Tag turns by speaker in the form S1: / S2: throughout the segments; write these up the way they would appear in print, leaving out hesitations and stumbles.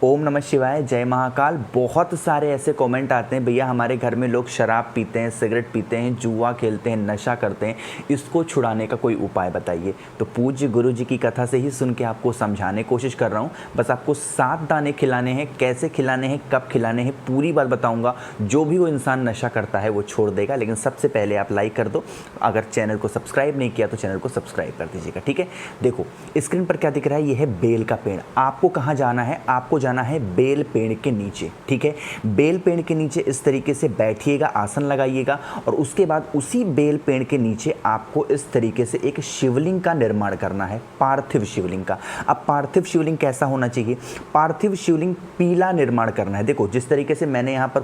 S1: ओम नमः शिवाय, जय महाकाल। बहुत सारे ऐसे कमेंट आते हैं, भैया हमारे घर में लोग शराब पीते हैं, सिगरेट पीते हैं, जुआ खेलते हैं, नशा करते हैं, इसको छुड़ाने का कोई उपाय बताइए। तो पूज्य गुरु जी की कथा से ही सुन के आपको समझाने की कोशिश कर रहा हूँ। बस आपको 7 दाने खिलाने हैं, कैसे खिलाने हैं, कब खिलाने हैं, पूरी बात बताऊँगा। जो भी वो इंसान नशा करता है वो छोड़ देगा, लेकिन सबसे पहले आप लाइक कर दो। अगर चैनल को सब्सक्राइब नहीं किया तो चैनल को सब्सक्राइब कर दीजिएगा, ठीक है। देखो स्क्रीन पर क्या दिख रहा है, ये है बेल का पेड़। आपको कहाँ जाना है? आपको जाना है बेल पेड़ के नीचे, ठीक है। बेल पेड़ के नीचे इस तरीके से बैठिएगा, आसन लगाइएगा, और उसके बाद उसी बेल पेड़ के नीचे आपको इस तरीके से एक शिवलिंग का निर्माण करना है, पार्थिव शिवलिंग का। अब पार्थिव शिवलिंग कैसा होना चाहिए? पार्थिव शिवलिंग पीला निर्माण करना है। देखो जिस तरीके से मैंने यहाँ पर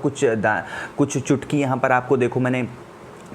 S1: कुछ चुटकी यहाँ पर आपको देखो मैंने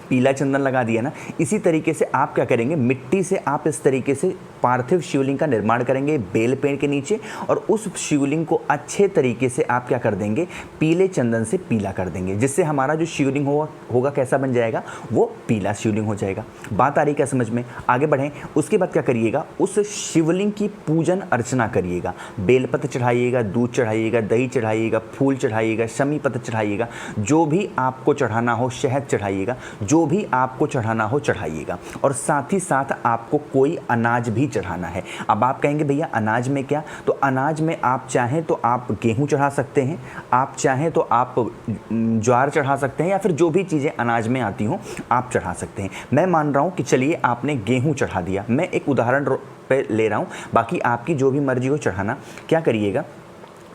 S1: पीला चंदन लगा दिया ना, इसी तरीके से आप क्या करेंगे, मिट्टी से आप इस तरीके से पार्थिव शिवलिंग का निर्माण करेंगे बेल पेड़ के नीचे, और उस शिवलिंग को अच्छे तरीके से आप क्या कर देंगे, पीले चंदन से पीला कर देंगे, जिससे हमारा जो शिवलिंग होगा कैसा बन जाएगा, वो पीला शिवलिंग हो जाएगा। बात आ रही क्या समझ में? आगे बढ़ें। उसके बाद क्या करिएगा, उस शिवलिंग की पूजन अर्चना करिएगा। बेलपत्र चढ़ाइएगा, दूध चढ़ाइएगा, दही चढ़ाइएगा, फूल चढ़ाइएगा, शमी पत्र चढ़ाइएगा, जो भी आपको चढ़ाना हो, शहद चढ़ाइएगा, जो भी आपको चढ़ाना हो चढ़ाइएगा। और साथ ही साथ आपको कोई अनाज भी चढ़ाना है। अब आप कहेंगे भैया अनाज में क्या? तो अनाज में आप चाहें तो आप गेहूं चढ़ा सकते हैं, आप चाहें तो आप ज्वार चढ़ा सकते हैं, या फिर जो भी चीज़ें अनाज में आती हों आप चढ़ा सकते हैं। मैं मान रहा हूं कि चलिए आपने गेहूं चढ़ा दिया, मैं एक उदाहरण पे ले रहा हूं, बाकी आपकी जो भी मर्जी हो चढ़ाना। क्या करिएगा,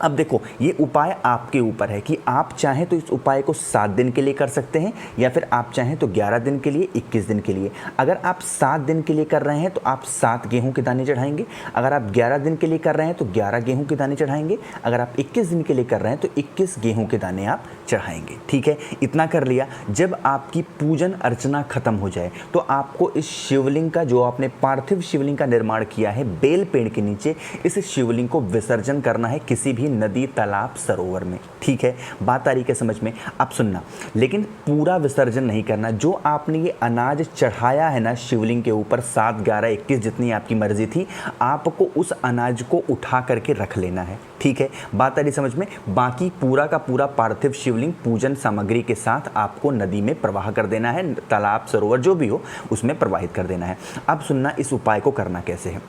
S1: अब देखो ये उपाय आपके ऊपर है कि आप चाहें तो इस उपाय को 7 दिन के लिए कर सकते हैं, या फिर आप चाहें तो 11 दिन के लिए, 21 दिन के लिए। अगर आप 7 दिन के लिए कर रहे हैं तो आप 7 गेहूं के दाने चढ़ाएंगे। अगर आप 11 दिन के लिए कर रहे हैं तो 11 गेहूं के दाने चढ़ाएंगे। अगर आप 21 दिन के लिए कर रहे हैं तो 21 गेहूं के दाने आप चढ़ाएंगे, ठीक है। इतना कर लिया। जब आपकी पूजन अर्चना खत्म हो जाए तो आपको इस शिवलिंग का, जो आपने पार्थिव शिवलिंग का निर्माण किया है बेल पेड़ के नीचे, इस शिवलिंग को विसर्जन करना है किसी भी नदी, तालाब, सरोवर में, ठीक है। बात आ रही है समझ में? अब सुनना, लेकिन पूरा विसर्जन नहीं करना। जो आपने ये अनाज चढ़ाया है ना शिवलिंग के ऊपर, 7, 11, 21 जितनी आपकी मर्जी थी, आपको उस अनाज को उठा करके रख लेना है, ठीक है। बात आ रही समझ में? बाकी पूरा का पूरा पार्थिव शिवलिंग पूजन सामग्री के साथ आपको नदी में प्रवाह कर देना है, तालाब, सरोवर जो भी हो उसमें प्रवाहित कर देना है। अब सुनना, इस उपाय को करना कैसे है।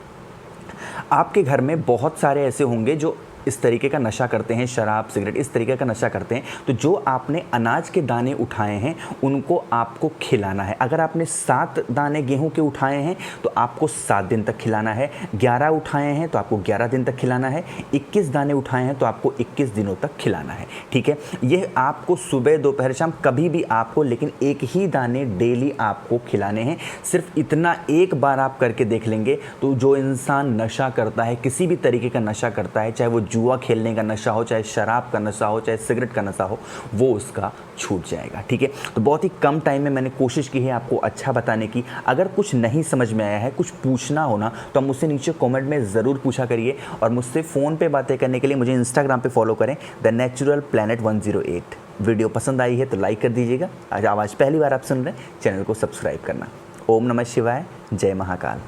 S1: आपके घर में बहुत सारे ऐसे होंगे जो इस तरीके का नशा करते हैं, शराब, सिगरेट, इस तरीके का नशा करते हैं। तो जो आपने अनाज के दाने उठाए हैं उनको आपको खिलाना है। अगर आपने 7 दाने गेहूं के उठाए हैं तो आपको 7 दिन तक खिलाना है। 11 उठाए हैं तो आपको 11 दिन तक खिलाना है। 21 दाने उठाए हैं तो आपको 21 दिनों तक खिलाना है, ठीक है। ये आपको सुबह, दोपहर, शाम कभी भी आपको, लेकिन एक ही दाने डेली आपको खिलाने हैं। सिर्फ इतना एक बार आप करके देख लेंगे तो जो इंसान नशा करता है, किसी भी तरीके का नशा करता है, चाहे वो जुआ खेलने का नशा हो, चाहे शराब का नशा हो, चाहे सिगरेट का नशा हो, वो उसका छूट जाएगा, ठीक है। तो बहुत ही कम टाइम में मैंने कोशिश की है आपको अच्छा बताने की। अगर कुछ नहीं समझ में आया है, कुछ पूछना हो ना, तो आप मुझसे नीचे कमेंट में ज़रूर पूछा करिए। और मुझसे फ़ोन पे बातें करने के लिए मुझे इंस्टाग्राम पे फॉलो करें, द नेचुरल प्लैनेट 108। वीडियो पसंद आई है तो लाइक कर दीजिएगा। आज पहली बार आप सुन रहे हैं, चैनल को सब्सक्राइब करना। ओम नमः शिवाय, जय महाकाल।